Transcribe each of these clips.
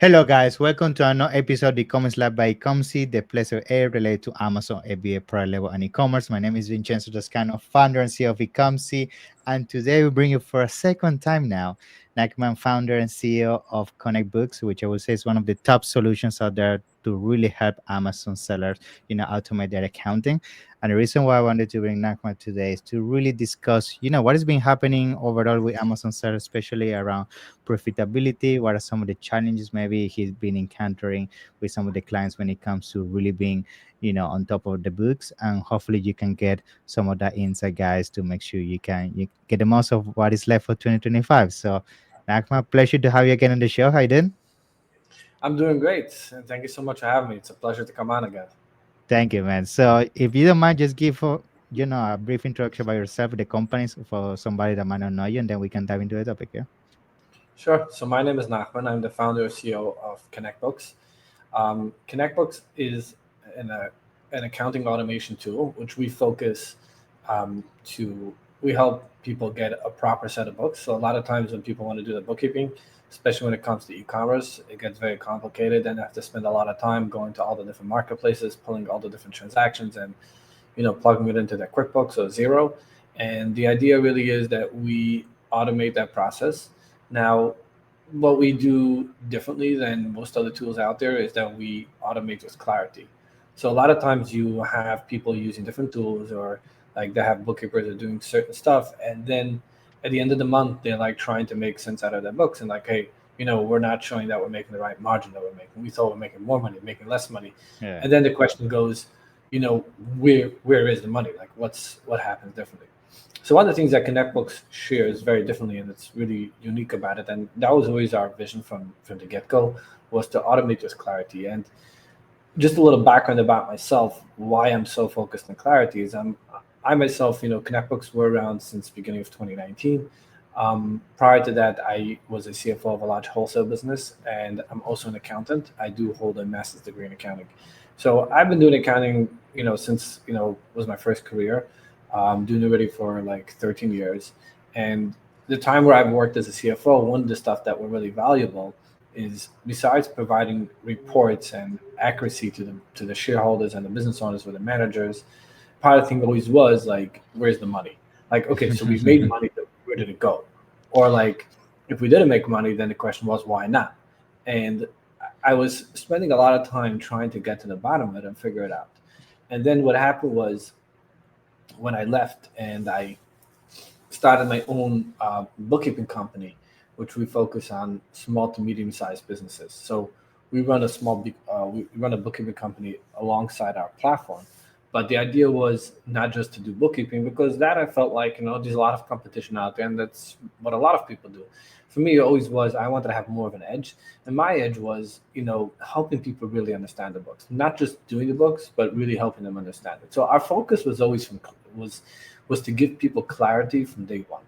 Hello, guys. Welcome to another episode of eCommerce Lab by Ecomcy, the place of air related to Amazon, FBA, product level, and e-commerce. My name is Vincenzo Toscano, founder and CEO of Ecomcy, and today we bring you for a second time now, Nachman, founder and CEO of ConnectBooks, which I would say is one of the top solutions out there to really help Amazon sellers, automate their accounting. And the reason why I wanted to bring Nachman today is to really discuss, what has been happening overall with Amazon sellers, especially around profitability. What are some of the challenges maybe he's been encountering with some of the clients when it comes to really being, on top of the books? And hopefully you can get some of that insight, guys, to make sure you get the most of what is left for 2025. So, Nakma, pleasure to have you again on the show. How you doing? I'm doing great, and thank you so much for having me. It's a pleasure to come on again. Thank you, man. So, if you don't mind, just give a brief introduction about yourself, the companies, for somebody that might not know you, and then we can dive into the topic. Yeah. Sure. So my name is Nachman. I'm the founder and CEO of ConnectBooks. ConnectBooks is an accounting automation tool, which we focus to we help people get a proper set of books. So a lot of times when people want to do the bookkeeping, especially when it comes to e-commerce, it gets very complicated and they have to spend a lot of time going to all the different marketplaces, pulling all the different transactions and plugging it into their QuickBooks or Zero. And the idea really is that we automate that process. Now, what we do differently than most other tools out there is that we automate with clarity. So a lot of times you have people using different tools or like they have bookkeepers that are doing certain stuff. And then at the end of the month, they're like trying to make sense out of their books and like, hey, we're not showing that we're making the right margin that we're making. We thought we're making more money, making less money. Yeah. And then the question goes, where is the money? Like what happens differently? So one of the things that ConnectBooks shares very differently, and it's really unique about it, and that was always our vision from the get-go, was to automate with clarity. And just a little background about myself, why I'm so focused on clarity is I myself, ConnectBooks were around since the beginning of 2019. Prior to that, I was a CFO of a large wholesale business, and I'm also an accountant. I do hold a master's degree in accounting. So I've been doing accounting, since, was my first career. Doing it already for like 13 years. And the time where I've worked as a CFO, one of the stuff that were really valuable is besides providing reports and accuracy to the shareholders and the business owners or the managers, part of the thing always was like, where's the money? Like, okay, so we made money, but where did it go? Or like, if we didn't make money, then the question was, why not? And I was spending a lot of time trying to get to the bottom of it and figure it out. And then what happened was when I left and I started my own bookkeeping company, which we focus on small to medium sized businesses. So we run we run a bookkeeping company alongside our platform. But the idea was not just to do bookkeeping, because that I felt like, there's a lot of competition out there, and that's what a lot of people do. For me, it always was, I wanted to have more of an edge. And my edge was, helping people really understand the books, not just doing the books, but really helping them understand it. So our focus was always was to give people clarity from day one.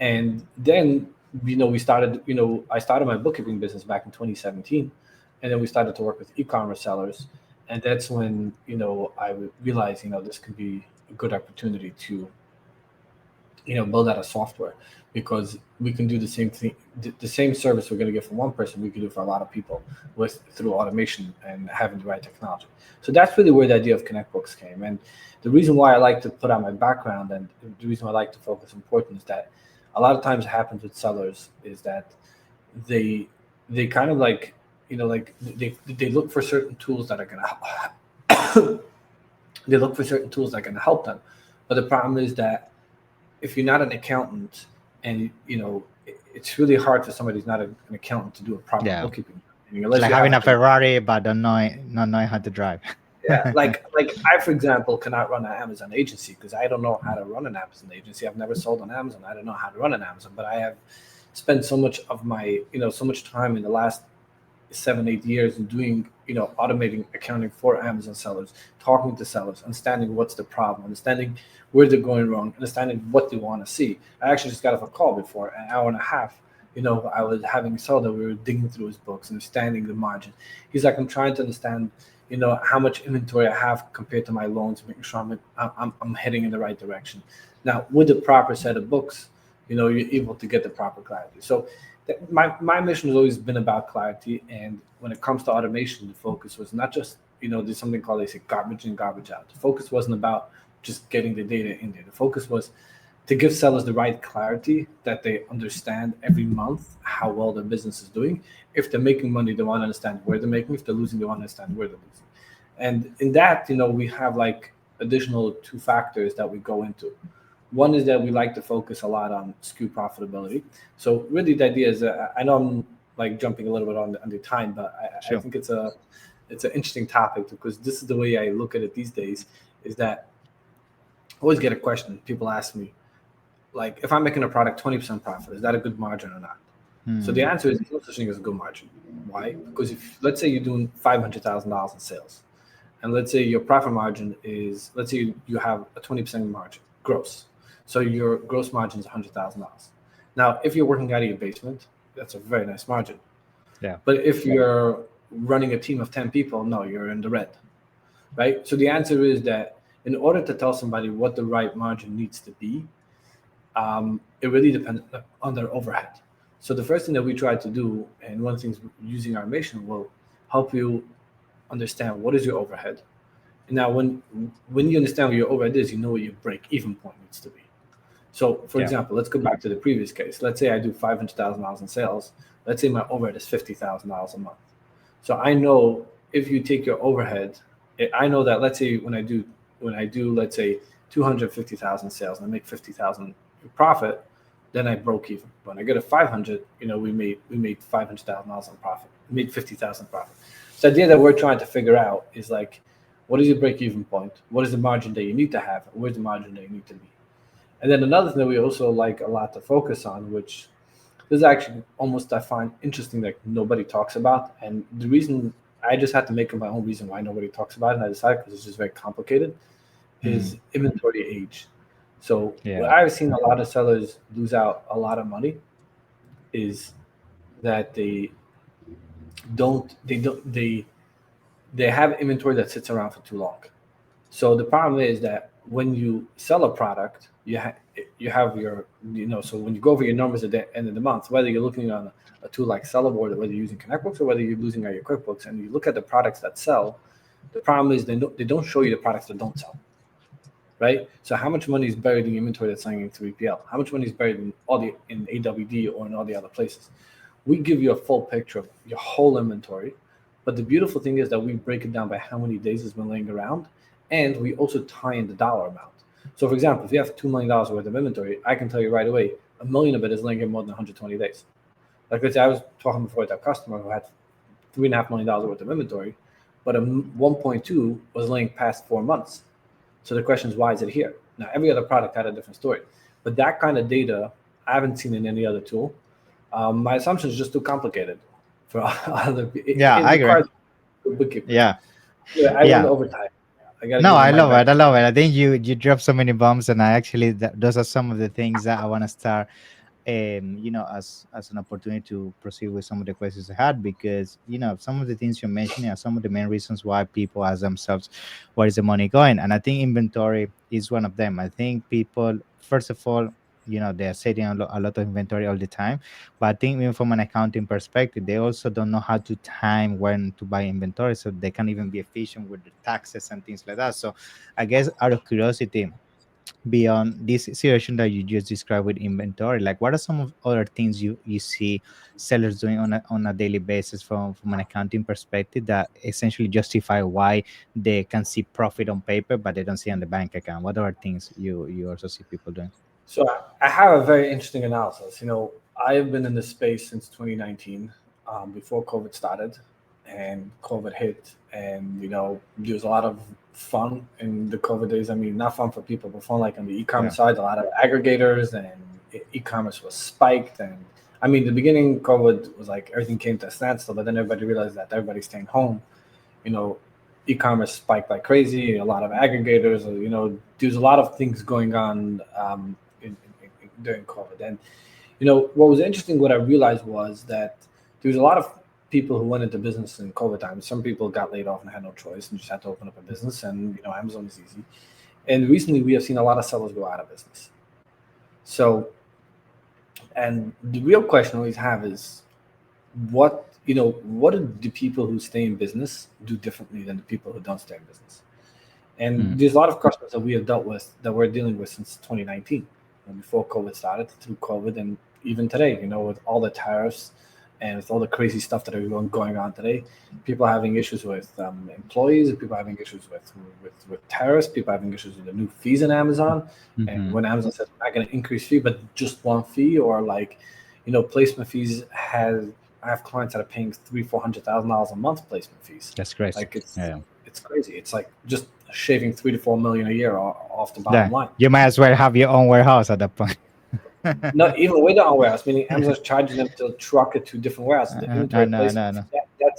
And then, we started, I started my bookkeeping business back in 2017, and then we started to work with e-commerce sellers. And that's when, I realized, this could be a good opportunity to, build out a software, because we can do the same thing, the same service we're going to get from one person, we can do for a lot of people through automation and having the right technology. So that's really where the idea of ConnectBooks came. And the reason why I like to put on my background and the reason why I like to focus important is that a lot of times it happens with sellers is that they kind of like, they look for certain tools that are going to they look for certain tools that are going to help them. But the problem is that if you're not an accountant, and it's really hard for somebody who's not an accountant to do a proper Yeah. bookkeeping. It's like having a Ferrari but not knowing how to drive. Yeah, like I, for example, cannot run an Amazon agency because I don't know how to run an Amazon agency. I've never sold on Amazon. I don't know how to run an Amazon, but I have spent so much of my, so much time in the last 7-8 years in doing, automating accounting for Amazon sellers, talking to sellers, understanding what's the problem, understanding where they're going wrong, understanding what they want to see. I actually just got off a call before an hour and a half. I was having a seller, we were digging through his books, understanding the margin. He's like, I'm trying to understand, how much inventory I have compared to my loans, making sure I'm heading in the right direction. Now, with the proper set of books, you're able to get the proper clarity. So my mission has always been about clarity. And when it comes to automation, the focus was not just, there's something called, they say, garbage in, garbage out. The focus wasn't about just getting the data in there. The focus was to give sellers the right clarity, that they understand every month how well their business is doing. If they're making money, they want to understand where they're making. If they're losing, they want to understand where they're losing. And in that, we have like additional two factors that we go into. One is that we like to focus a lot on SKU profitability. So really, the idea is, I know I'm like jumping a little bit on the time, but I Sure. think it's an interesting topic, because this is the way I look at it these days. Is that I always get a question. People ask me, like, if I'm making a product 20% profit, is that a good margin or not? So the Hmm. answer is, there's no such thing as a good margin. Why? Because if, let's say, you're doing $500,000 in sales, and let's say your profit margin is, let's say you have a 20% margin gross, so your gross margin is $100,000. Now, if you're working out of your basement, that's a very nice margin. Yeah. But if you're running a team of 10 people, no, you're in the red, right? So the answer is that in order to tell somebody what the right margin needs to be, it really depends on their overhead. So the first thing that we try to do, and one of the things using automation will help you understand what is your overhead. And now, when you understand what your overhead is, you know what your break even point needs to be. So, for Yeah. example, let's go back to the previous case. Let's say I do $500,000 in sales. Let's say my overhead is $50,000 a month. So I know, if you take your overhead, I know that, let's say, when I do let's say 250,000 sales and I make 50,000 profit, then I broke even. When I get a 500, we made $500,000 in profit. We made 50,000 profit. So the idea that we're trying to figure out is like, what is your break even point? What is the margin that you need to have? Where's the margin that you need to be? And then another thing that we also like a lot to focus on, which this is actually almost, I find interesting, that nobody talks about. And the reason, I just had to make up my own reason why nobody talks about it, and I decided, because it's just very complicated, Hmm. is inventory age. So what Yeah. I've seen a lot of sellers lose out a lot of money is that they have inventory that sits around for too long. So the problem is that when you sell a product, you have your, so when you go over your numbers at the end of the month, whether you're looking on a tool like Sellerboard, or whether you're using ConnectBooks, or whether you're losing at your QuickBooks, and you look at the products that sell, the problem is they don't show you the products that don't sell, right? So how much money is buried in the inventory that's selling in 3PL? How much money is buried in AWD or in all the other places? We give you a full picture of your whole inventory, but the beautiful thing is that we break it down by how many days it's been laying around, and we also tie in the dollar amount. So, for example, if you have $2 million worth of inventory, I can tell you right away, a million of it is laying here more than 120 days. Like, let's say I was talking before with that customer who had $3.5 million worth of inventory, but a 1.2 was laying past 4 months. So the question is, why is it here? Now, every other product had a different story, but that kind of data I haven't seen in any other tool. My assumption is just too complicated for other people. Yeah, It I agree. requires bookkeepers. Yeah. Yeah, I went Yeah. overtime. I got to No, give them I my love best. it. I love it. I think you dropped so many bombs, and I actually those are some of the things that I want to start, as an opportunity to proceed with some of the questions I had, because some of the things you're mentioning are some of the main reasons why people ask themselves, where is the money going? And I think inventory is one of them. I think people, first of all, they're setting a lot of inventory all the time, but I think even from an accounting perspective, they also don't know how to time when to buy inventory, so they can even be efficient with the taxes and things like that. So I guess, out of curiosity, beyond this situation that you just described with inventory, like, what are some of other things you see sellers doing on a daily basis, from an accounting perspective, that essentially justify why they can see profit on paper but they don't see on the bank account? What are things you also see people doing? So I have a very interesting analysis. I have been in this space since 2019, before COVID started, and COVID hit, and there was a lot of fun in the COVID days. I mean, not fun for people, but fun like on the Yeah. e-commerce side. A lot of aggregators, and e-commerce was spiked. And I mean, the beginning COVID was like everything came to a standstill, but then everybody realized that everybody's staying home. you know, e-commerce spiked like crazy. A lot of aggregators. There's a lot of things going on, during COVID. And what was interesting, what I realized was that there was a lot of people who went into business in COVID times. Some people got laid off and had no choice and just had to open up a business. And Amazon is easy. And recently, we have seen a lot of sellers go out of business. So And the real question I always have is, what do the people who stay in business do differently than the people who don't stay in business? And Mm. there's a lot of customers that we have dealt with that we're dealing with since 2019, before COVID started, through COVID, and even today, with all the tariffs and with all the crazy stuff that are going on today. People having issues with employees, people having issues with tariffs, people having issues with the new fees in Amazon. And Mm-hmm. when Amazon says we're not going to increase fee, but just one fee, or like, placement fees has. I have clients that are paying $300,000-400,000 a month placement fees. That's crazy. Like it's Yeah. it's crazy. It's like just shaving 3 to 4 million a year off the bottom Yeah. line. You might as well have your own warehouse at that point. Not even with the warehouse, meaning Amazon's charging them to truck it to different warehouses. The I inventory know, placement no, fee, no.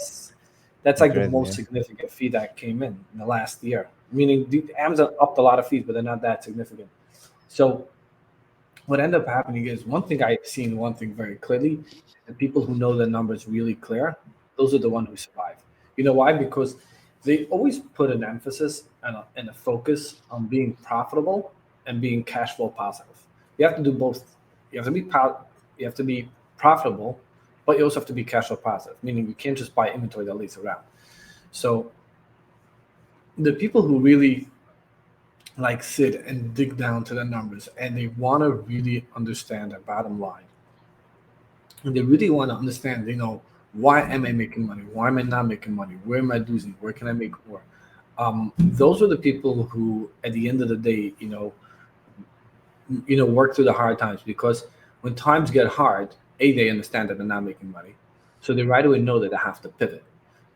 that's like the Crazy. most Yeah. significant fee that came in the last year. Meaning Amazon upped a lot of fees, but they're not that significant. So what ended up happening is, one thing I've seen, one thing very clearly, the people who know the numbers really clear, those are the ones who survive. You know why? Because they always put an emphasis and a focus on being profitable and being cash flow positive. You have to do both. You have to be you have to be profitable, but you also have to be cash flow positive. Meaning you can't just buy inventory that lays around. So the people who really like sit and dig down to the numbers, and they want to really understand the bottom line, and they really want to understand, why am I making money, why am I not making money, where am I losing, where can I make more. Those are the people who at the end of the day, work through the hard times, because when times get hard, they understand that they're not making money, so they right away know that they have to pivot,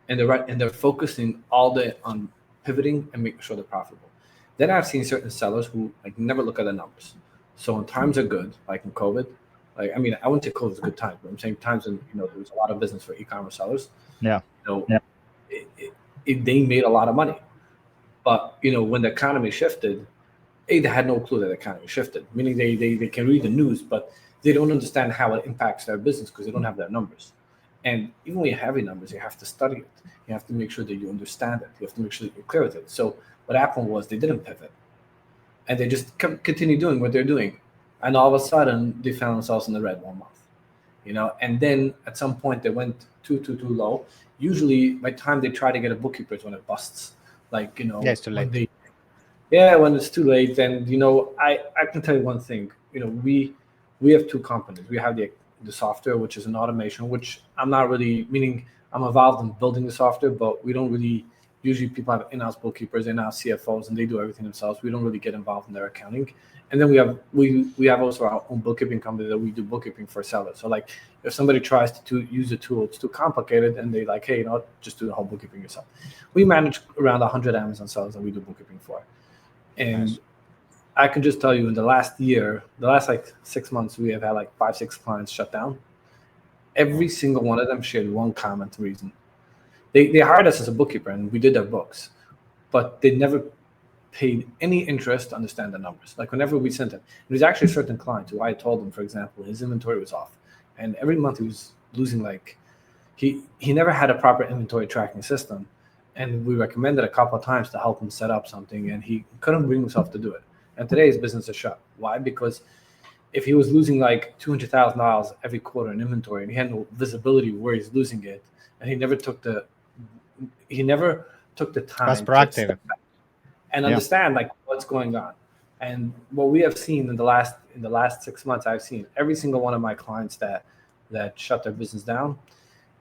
and they're focusing all day on pivoting and making sure they're profitable. Then I've seen certain sellers who like never look at the numbers. So when times are good, like in COVID, like, I mean, I wouldn't say COVID was a good time, but I'm saying times when there was a lot of business for e-commerce sellers. Yeah. Yeah. They made a lot of money, but when the economy shifted, they had no clue that the economy shifted. Meaning they can read the news, but they don't understand how it impacts their business because they don't have their numbers. And even when you have your numbers, you have to study it. You have to make sure that you understand it. You have to make sure that you're clear with it. So what happened was they didn't pivot, and they just continue doing what they're doing, and all of a sudden they found themselves in the red one month. And then at some point they went too low. Usually by the time they try to get a bookkeeper is when it busts. Like, Yeah, it's too when late. they yeah, when it's too late. And I can tell you one thing. We have two companies. We have the software, which is an automation, which I'm not really, meaning I'm involved in building the software, but we don't really, usually people have in-house bookkeepers, in-house CFOs, and they do everything themselves. We don't really get involved in their accounting. And then we have also our own bookkeeping company that we do bookkeeping for sellers. So like, if somebody tries to use a tool, it's too complicated, and they like, hey, just do the whole bookkeeping yourself. We manage around 100 Amazon sellers that we do bookkeeping for. And Nice. I can just tell you, in the last year, the last like 6 months, we have had like 5, 6 clients shut down. Every Wow. single one of them shared one common reason. They hired us as a bookkeeper and we did their books, but they never paid any interest to understand the numbers. Like whenever we sent it, there's actually certain clients who I told them, for example, his inventory was off, and every month he was losing like he never had a proper inventory tracking system, and we recommended a couple of times to help him set up something, and he couldn't bring himself to do it. And today his business is shut. Why? Because if he was losing like $200,000 every quarter in inventory, and he had no visibility where he's losing it, and he never took the Was time to proactive. step back and Yeah. understand like what's going on. And what we have seen in the last 6 months, I've seen every single one of my clients that shut their business down.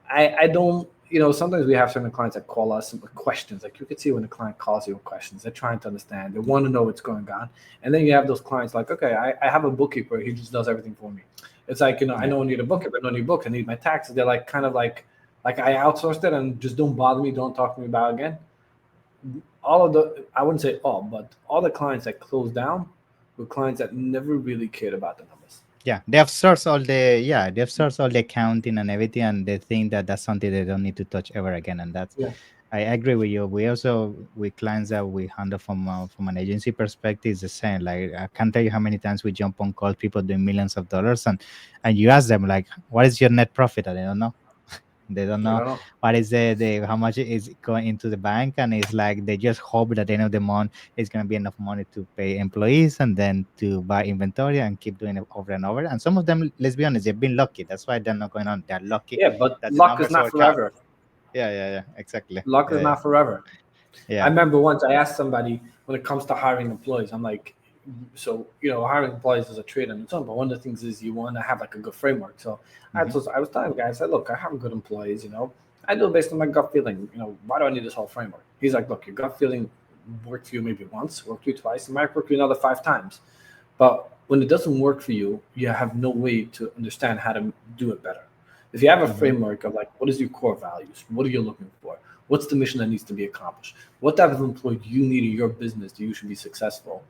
I don't, sometimes we have certain clients that call us with questions. Like you could see when the client calls you with questions, they're trying to understand, they want to know what's going on. And then you have those clients like, okay, I have a bookkeeper, he just does everything for me. It's like, I Yeah. don't need a bookkeeper, I don't need books, I need my taxes. They're like kind of like I outsourced it, and just don't bother me, don't talk to me about it again. All of the I wouldn't say all, but all the clients that closed down were clients that never really cared about the numbers. Yeah, they've sourced all the accounting and everything, and they think that that's something they don't need to touch ever again. And that's, Yeah. I agree with you. We also, with clients that we handle from an agency perspective, it's the same. Like I can't tell you how many times we jump on calls, people doing millions of dollars, and you ask them like, what is your net profit? And they don't know. They don't I know don't know. what is the how much is going into the bank, and it's like they just hope that at the end of the month it's gonna be enough money to pay employees and then to buy inventory and keep doing it over and over. And some of them, let's be honest, they've been lucky. That's why they're not going on. They're lucky Yeah, but that the luck is numbers not work out. forever. Yeah, exactly. Luck is Yeah, not forever. I yeah. remember once I asked somebody when it comes to hiring employees, I'm like, so hiring employees is a trade on its own, but one of the things is you want to have like a good framework. So Hmm. I was telling the guy, I said, look, I have good employees, I do it based on my gut feeling. Why do I need this whole framework? He's like, look, your gut feeling worked for you maybe once, worked for you twice, it might work for you another 5 times. But when it doesn't work for you, you have no way to understand how to do it better. If you have a Hmm. framework of like, what is your core values? What are you looking for? What's the mission that needs to be accomplished? What type of employee do you need in your business that you should be successful?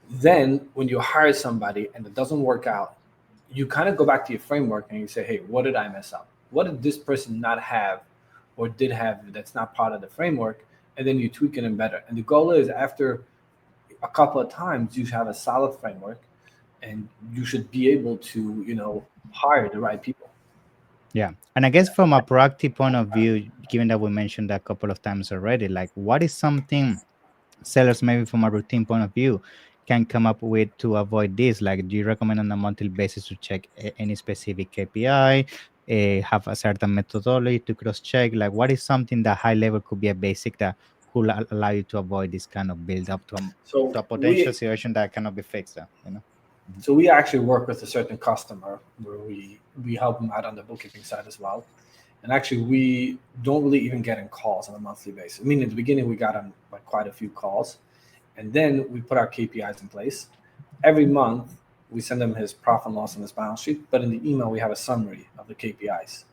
Then when you hire somebody and it doesn't work out, you kind of go back to your framework and you say, hey, what did I mess up? What did this person not have or did have that's not part of the framework? And then you tweak it and better. And the goal is after a couple of times, you have a solid framework and you should be able to, hire the right people. Yeah. And I guess from a proactive point of view, given that we mentioned that a couple of times already, like what is something sellers maybe from a routine point of view can come up with to avoid this? Like, do you recommend on a monthly basis to check any specific KPI, have a certain methodology to cross check? Like, what is something that high level could be a basic that could allow you to avoid this kind of build up So to a potential we situation that cannot be fixed, you know? Mhm. so we actually work with a certain customer where we help them out on the bookkeeping side as well. And actually, we don't really even get in calls on a monthly basis. I mean, in the beginning, we got on like quite a few calls, and then we put our KPIs in place. Every month, we send them his profit and loss on his balance sheet, but in the email, we have a summary of the KPIs.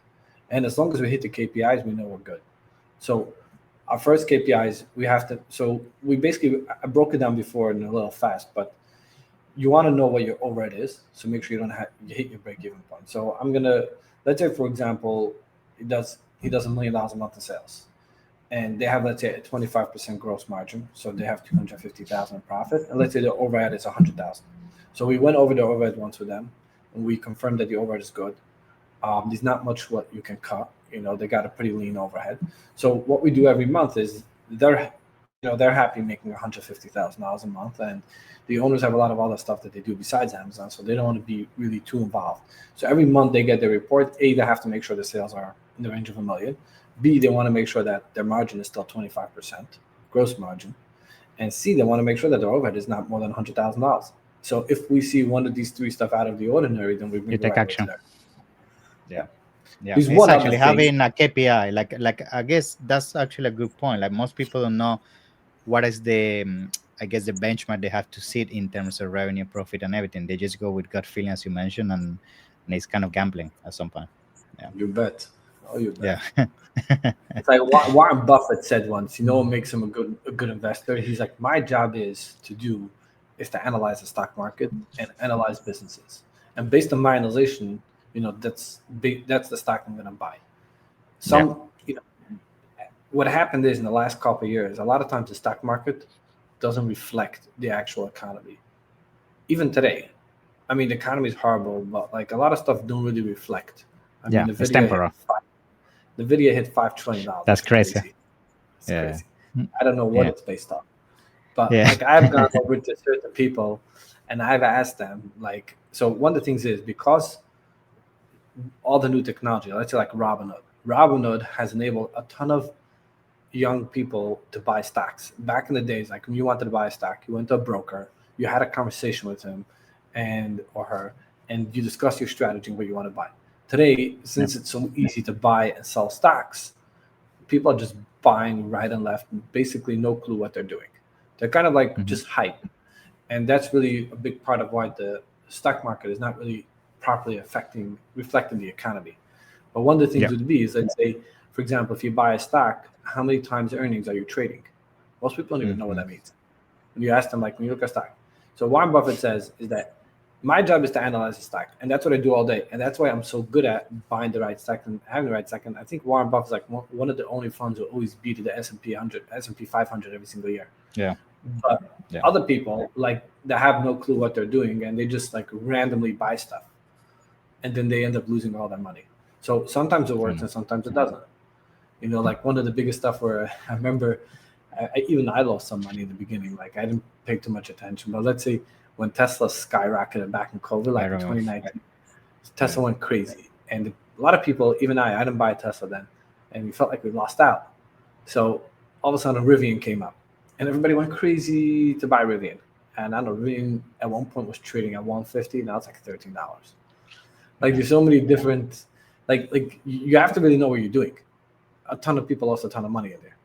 And as long as we hit the KPIs, we know we're good. So our first KPIs, we have to. So we basically I broke it down before in a little fast, but you want to know what your overhead is, so make sure you hit your break even point. So I'm gonna let's say for example, he does $1 million a month in sales, and they have let's say a 25% gross margin, so they have 250,000 in profit, and let's say the overhead is 100,000. So we went over the overhead once with them, and we confirmed that the overhead is good. There's not much what you can cut. They got a pretty lean overhead. So what we do every month is they're happy making $150,000 a month, and the owners have a lot of other stuff that they do besides Amazon, so they don't want to be really too involved. So every month they get their report. A, they have to make sure the sales are in the range of a million. B, they want to make sure that their margin is still 25% gross margin, and C, they want to make sure that their overhead is not more than $100,000. So if we see one of these three stuff out of the ordinary, then we You bring the take right away to action. there. Yeah. Yeah. Yeah, There's it's one other actually thing. having a KPI. Like I guess that's actually a good point. Like most people don't know what is the I guess the benchmark they have to sit in terms of revenue, profit, and everything. They just go with gut feeling, as you mentioned, and it's kind of gambling at some point. Yeah, You bet. Oh, you bet. yeah, It's like Warren Buffett said once. You know what makes him a good investor? He's like, my job is to analyze the stock market and analyze businesses, and based on my analyzation, that's the stock I'm going to buy. yeah. Some, what happened is in the last couple of years, a lot of times the stock market doesn't reflect the actual economy. Even today, I mean, the economy is horrible, but like a lot of stuff don't really reflect. I mean, Yeah, it's temporal. The video hit $5 trillion. That's That's crazy. crazy. It's Yeah, crazy. I don't know what yeah, it's based on, but yeah. like I've gone over to certain people, and I've asked them like, so one of the things is because all the new technology, let's say like Robinhood. Robinhood has enabled a ton of young people to buy stocks. Back in the days, like when you wanted to buy a stock, you went to a broker, you had a conversation with him and or her, and you discuss your strategy and what you want to buy. Today, Yeah. since it's so easy to buy and sell stocks, people are just buying right and left, basically no clue what they're doing. They're kind of like Hmm. just hype. And that's really a big part of why the stock market is not really properly reflecting the economy. But one of the things Yeah. would be is, let's say, for example, if you buy a stock, how many times earnings are you trading? Most people don't even know what Hmm. that means. When you ask them, like when you look at stock. So Warren Buffett says is that my job is to analyze the stock, and that's what I do all day, and that's why I'm so good at buying the right stock and having the right stock. And I think Warren Buffett's like one of the only funds who always beat the S&P 100, S&P 500 every single year. Yeah. But Yeah. other people like that have no clue what they're doing, and they just like randomly buy stuff, and then they end up losing all their money. So sometimes it works and sometimes it doesn't. Like one of the biggest stuff where I remember even I lost some money in the beginning. Like I didn't pay too much attention, but let's say when Tesla skyrocketed back in COVID, I like in remember. 2019, Tesla went crazy. And a lot of people, even I didn't buy a Tesla then, and we felt like we lost out. So all of a sudden Rivian came up and everybody went crazy to buy Rivian. And I know Rivian at one point was trading at 150, now it's like $13. Like there's so many different, like you have to really know what you're doing. A ton of people lost a ton of money in there.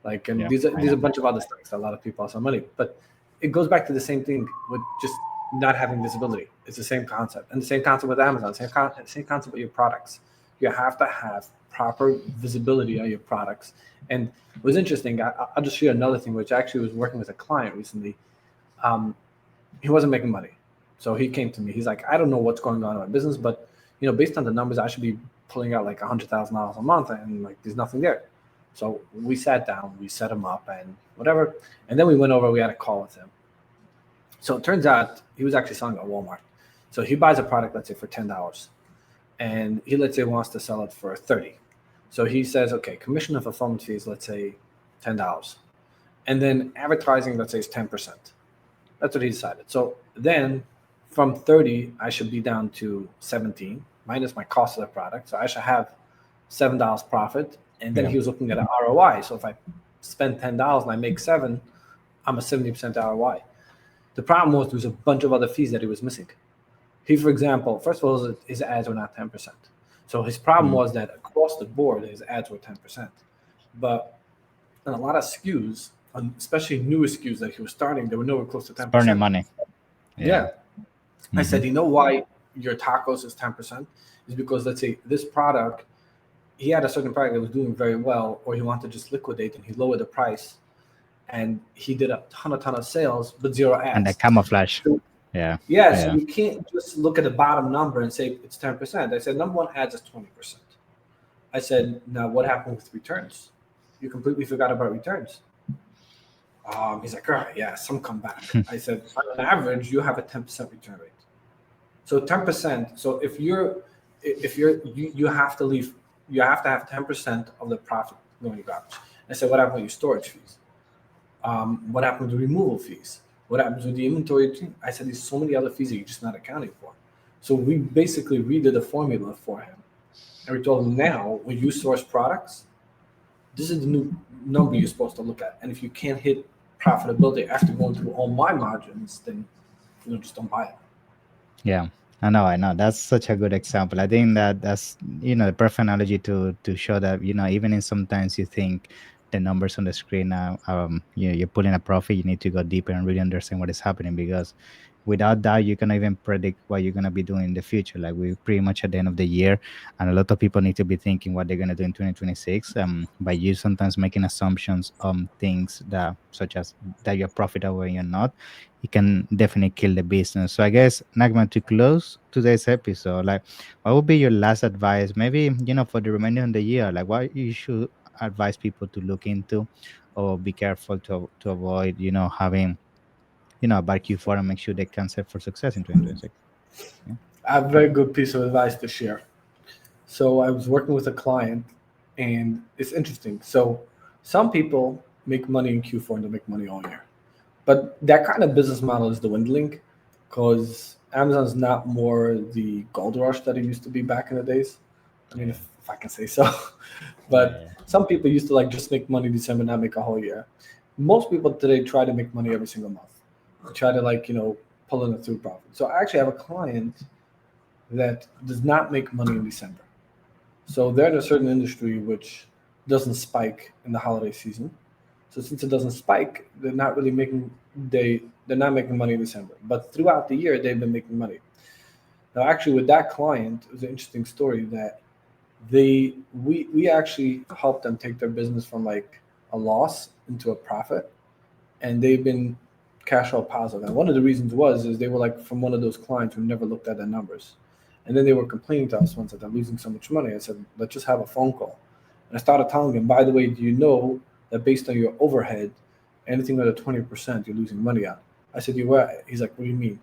Like, and Yeah, these are a bunch of other stocks. A lot of people lost some money, but it goes back to the same thing with just not having visibility. It's the same concept, and the same concept with Amazon. Same concept with your products. You have to have proper visibility on your products. And it was interesting. I'll just share another thing, which actually was working with a client recently. Um, he wasn't making money, so he came to me. He's like, I don't know what's going on in my business, but based on the numbers, I should be pulling out like $100,000 a month, and like there's nothing there. So we sat down, we set him up, and whatever, and then we went over. We had a call with him. So it turns out he was actually selling at Walmart. So he buys a product, let's say for $10, and he let's say wants to sell it for 30. So he says, okay, commission and fulfillment fees, let's say $10, and then advertising, let's say is 10%. That's what he decided. So then from 30, I should be down to 17 minus my cost of the product. So I should have $7 profit. And then he was looking at an ROI. So if I spend $10 and I make 7, I'm a 70% ROI. The problem was there was a bunch of other fees that he was missing. He, for example, first of all, his ads were not 10%. So his problem was that across the board, his ads were 10%. But on a lot of SKUs, especially newer SKUs that he was starting, they were nowhere close to 10%. Burning money. Yeah. I said, you know why your tacos is 10%? Is because, let's say, this product, he had a certain product that was doing very well, or he wanted to just liquidate and he lowered the price and he did a ton of sales, but 0 ads. And the camouflage. So, so you can't just look at the bottom number and say it's 10%. I said, number one, ads is 20%. I said, now what happened with returns? You completely forgot about returns. He's like, all right, yeah, some come back. I said, on average, you have a 10% return rate. So 10%. So if you have to leave, you have to have 10% of the profit going to garbage. I said, what happened with your storage fees? What happened with the removal fees? What happens with the inventory? I said, there's so many other fees that you're just not accounting for. So we basically redid the formula for him. And we told him, now, when you source products, this is the new number you're supposed to look at. And if you can't hit profitability after going through all my margins, then just don't buy it. Yeah, I know. That's such a good example. I think that's the perfect analogy to show that even in sometimes you think the numbers on the screen you're pulling a profit, you need to go deeper and really understand what is happening, because without that you cannot even predict what you're going to be doing in the future. Like we're pretty much at the end of the year, and a lot of people need to be thinking what they're going to do in 2026. By you sometimes making assumptions on things that such as that you're profitable and you're not, it can definitely kill the business. So I guess, Nachman, to close today's episode, like what would be your last advice, maybe for the remainder of the year, like what you should advise people to look into or be careful to avoid having a bad Q4 and make sure they can set for success in 2026. Yeah. I have a very good piece of advice to share. So I was working with a client, and it's interesting. So some people make money in Q4 and they make money all year. But that kind of business model is dwindling because Amazon's not more the gold rush that it used to be back in the days. I mean, if I can say so. But some people used to just make money December, not make a whole year. Most people today try to make money every single month. They try to pull in a through profit. So I actually have a client that does not make money in December. So they're in a certain industry which doesn't spike in the holiday season. So since it doesn't spike, they're not really they're not making money in December. But throughout the year, they've been making money. Now, actually, with that client, it was an interesting story that we actually helped them take their business from a loss into a profit, and they've been cash flow positive. And one of the reasons is they were from one of those clients who never looked at their numbers. And then they were complaining to us once that they're losing so much money. I said, let's just have a phone call. And I started telling them, by the way, do you know that based on your overhead, anything under 20%, you're losing money on? I said, you were? He's like, what do you mean?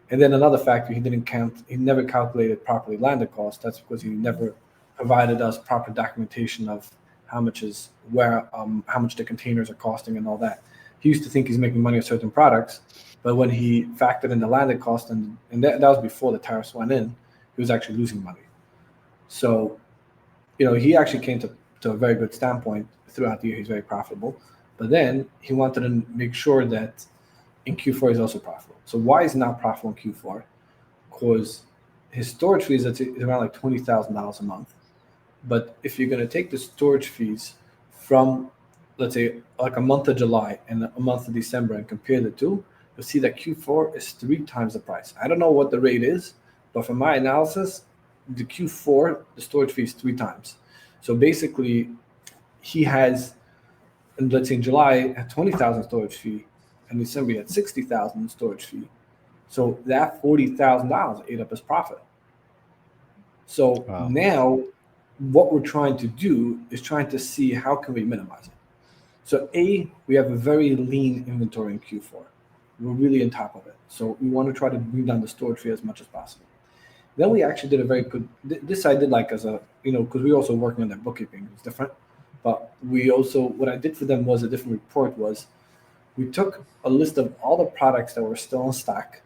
And then another factor, he never calculated properly landed cost. That's because he never provided us proper documentation of how much is where, how much the containers are costing and all that. He used to think he's making money on certain products, but when he factored in the landed cost and that was before the tariffs went in, he was actually losing money. So, he actually came to a very good standpoint throughout the year. He's very profitable, but then he wanted to make sure that in Q4 he's also profitable. So why is he not profitable in Q4? Because his storage fees is around like $20,000 a month. But if you're going to take the storage fees from, let's say, like a month of July and a month of December and compare the two, you'll see that Q4 is 3 times the price. I don't know what the rate is, but from my analysis, the Q4, the storage fee is 3 times. So basically, he has, and let's say in July, at 20,000 storage fee, and December he had 60,000 storage fee. So that $40,000 ate up his profit. So Wow. now what we're trying to do is trying to see how can we minimize it. So we have a very lean inventory in Q4. We're really on top of it. So we want to try to bring down the storage fee as much as possible. Then we actually did a very good, this I did like as a, because we also working on their bookkeeping. It's different. But we also, what I did for them was a different report was we took a list of all the products that were still in stock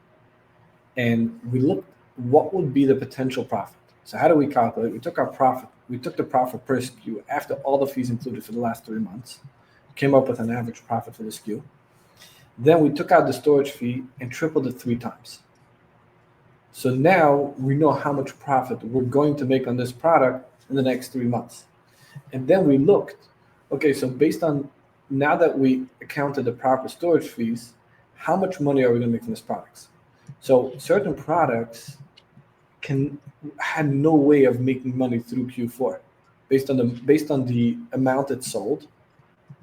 and we looked what would be the potential profit. So how do we calculate? We took the profit per SKU after all the fees included for the last 3 months, came up with an average profit for the SKU. Then we took out the storage fee and tripled it 3 times. So now we know how much profit we're going to make on this product in the next 3 months. And then we looked, okay, so based on now that we accounted the proper storage fees, how much money are we going to make from these products? So certain products had no way of making money through Q4 based on the amount it sold.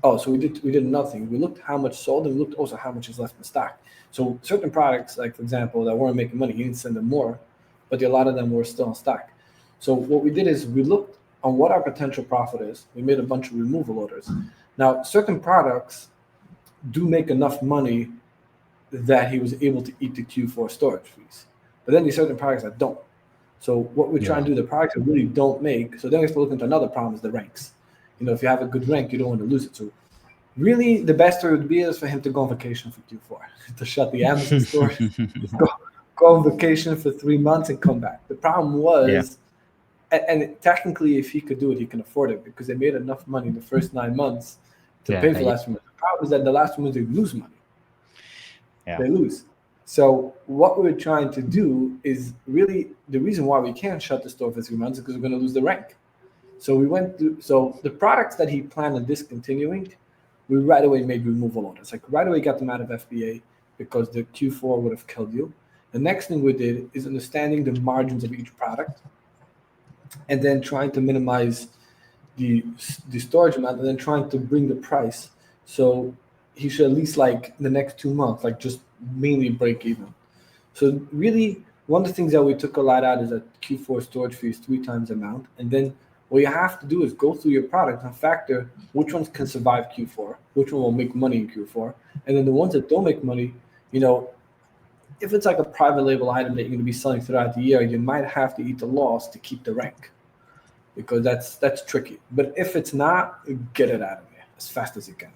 Oh, so we did nothing. We looked how much sold and we looked also how much is left in stock. So certain products, like for example, that weren't making money, he didn't send them more, but a lot of them were still in stock. So what we did is we looked on what our potential profit is. We made a bunch of removal orders. Now, certain products do make enough money that he was able to eat the Q4 storage fees. But then there's certain products that don't. So what we're trying Yeah. to do, the products that really don't make, so then we have to look into another problem is the ranks. If you have a good rank, you don't want to lose it. So really the best way would be is for him to go on vacation for Q4, to shut the Amazon store, go on vacation for 3 months and come back. The problem Yeah. was, and technically if he could do it, he can afford it because they made enough money in the first 9 months to Yeah. pay for the last 3 months. The problem is that the last 3 months they lose money. Yeah. They lose. So what we're trying to do is really the reason why we can't shut the store for 3 months is because we're going to lose the rank. So we went through. So the products that he planned on discontinuing, we right away made removal orders. Like right away got them out of FBA because the Q4 would have killed you. The next thing we did is understanding the margins of each product, and then trying to minimize the storage amount, and then trying to bring the price. So he should at least like the next 2 months, like just mainly break even. So really, one of the things that we took a lot out is that Q4 storage fee is 3 times the amount. And then what you have to do is go through your product and factor which ones can survive Q4, which one will make money in Q4. And then the ones that don't make money, if it's like a private label item that you're going to be selling throughout the year, you might have to eat the loss to keep the rank because that's tricky. But if it's not, get it out of there as fast as you can.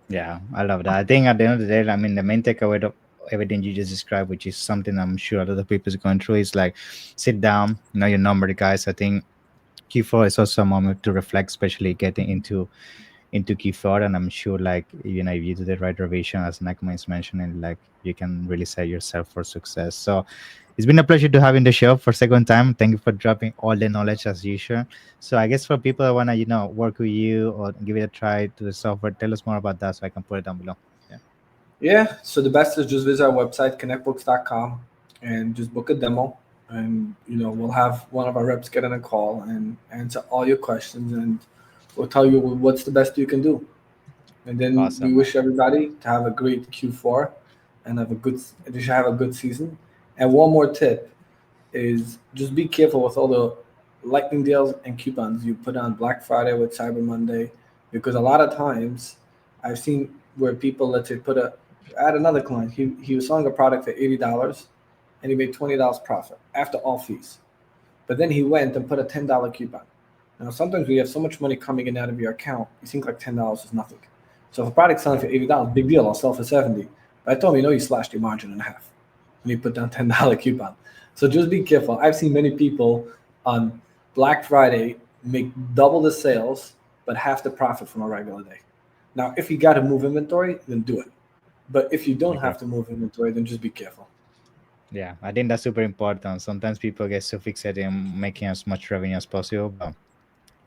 Yeah, I love that. I think at the end of the day, I mean, the main takeaway of everything you just described, which is something I'm sure a lot of people is going through, is like sit down, know your number, guys. I think Q4 is also a moment to reflect, especially getting into Q4. And I'm sure, like, if you do the right revision, as Nachman is mentioning, like you can really set yourself for success. So it's been a pleasure to have you in the show for second time. Thank you for dropping all the knowledge as usual. So I guess for people that wanna, work with you or give it a try to the software, tell us more about that so I can put it down below. Yeah. Yeah, so the best is just visit our website, connectbooks.com, and just book a demo. And, we'll have one of our reps get on a call and answer all your questions. And we'll tell you what's the best you can do. And then we Awesome, man. wish everybody to have a great Q4 and they should have a good season. And one more tip is just be careful with all the lightning deals and coupons you put on Black Friday with Cyber Monday, because a lot of times I've seen where people, let's say, I had another client, he was selling a product for $80 and he made $20 profit after all fees. But then he went and put a $10 coupon. Now, sometimes we have so much money coming in and out of your account, you think like $10 is nothing. So if a product's selling for $80, big deal, I'll sell for 70. But I told him, you slashed your margin in half when you put down $10 coupon. So just be careful. I've seen many people on Black Friday make double the sales, but half the profit from a regular day. Now, if you got to move inventory, then do it. But if you don't Okay. have to move inventory, then just be careful. Yeah, I think that's super important. Sometimes people get so fixated in making as much revenue as possible,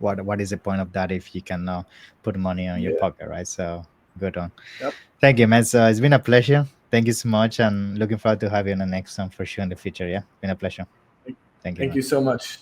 but what is the point of that if you can put money on your Yeah. pocket, right? So good on. Yep. Thank you, man. So it's been a pleasure. Thank you so much, and looking forward to having you on the next one for sure in the future. Yeah, been a pleasure. Thank you, Thank man. you so much.